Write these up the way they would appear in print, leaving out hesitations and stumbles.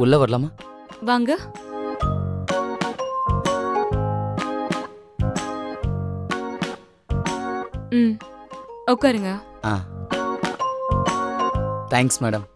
உள்ள வரலாமா? வாங்க. உட்காருங்க. Thanks madam.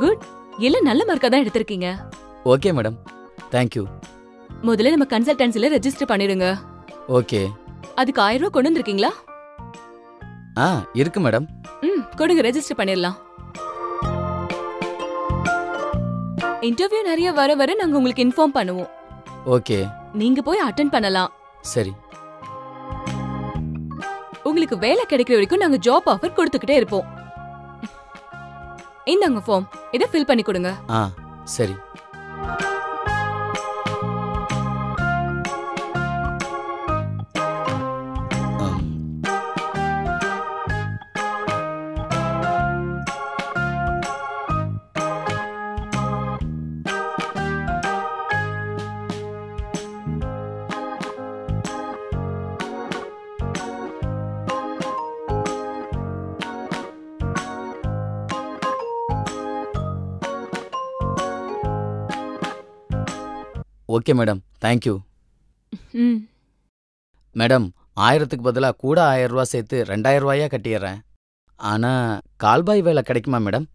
குட். எல்லாம் நல்ல மார்க்கா தான் எடுத்திருக்கீங்க. Okay madam. Thank you. முதல்ல நம்ம கன்சல்டன்சில ரெஜிஸ்டர் பண்ணிடுங்க. ஓகே. அதுக்கு 1000 ரூபாய் கொண்டு வந்திருக்கீங்களா? இருக்கு மேடம். கொடுங்க, ரெஜிஸ்டர் பண்ணிடலாம். இன்டர்வியூ நிறைய வர வர நாங்க உங்களுக்கு இன்ஃபார்ம் பண்ணுவோம். ஓகே. நீங்க போய் அட்டெண்ட் பண்ணலாம். சரி. உங்களுக்கு வேலை கிடைக்கிற வரைக்கும் நாங்க ஜாப் ஆஃபர் கொடுத்துக்கிட்டே இருப்போம். இந்தாங்க ஃபார்ம், இத ஃபில் பண்ணி கொடுங்க. சரி. Okay madam. Thank you. Madam, 1000க்கு பதிலாக கூட 1000 ரூபா சேர்த்து 2000 ரூபாயா கட்டிடுறேன். ஆனா கால்பாய் வேலை கிடைக்குமா மேடம்?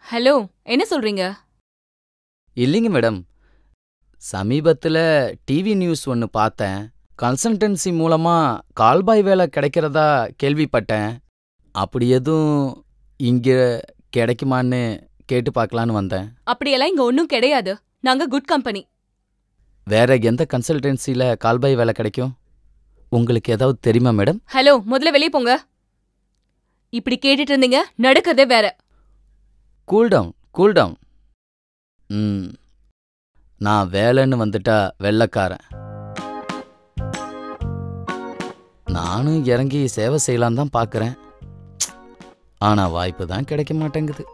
ஹலோ, என்ன சொல்றீங்க? இல்லைங்க மேடம், சமீபத்தில் டிவி நியூஸ் ஒன்று பார்த்தேன். கன்சல்டன்சி மூலமா கால்பாய் வேலை கிடைக்கிறதா கேள்விப்பட்டேன். அப்படி எதுவும் இங்க கிடைக்குமான்னு கேட்டு பார்க்கலான்னு வந்தேன். அப்படியெல்லாம் இங்க ஒன்றும் கிடையாது. நாங்க குட் கம்பெனி. வேற எந்த கன்சல்டன்சில கால்பாய் வேலை கிடைக்கும்? உங்களுக்கு ஏதாவது தெரியுமா மேடம்? ஹலோ, முதல்ல வெளியே போங்க. இப்படி கேட்டுட்டு இருந்தீங்க, நடக்கிறதே வேற. Cool down, cool down. நான் வேலைன்னு வந்துட்டா வெள்ளைக்காரன். நானும் இறங்கி சேவை செய்யலாம் தான் பார்க்குறேன். ஆனா வாய்ப்பு தான் கிடைக்க மாட்டேங்குது.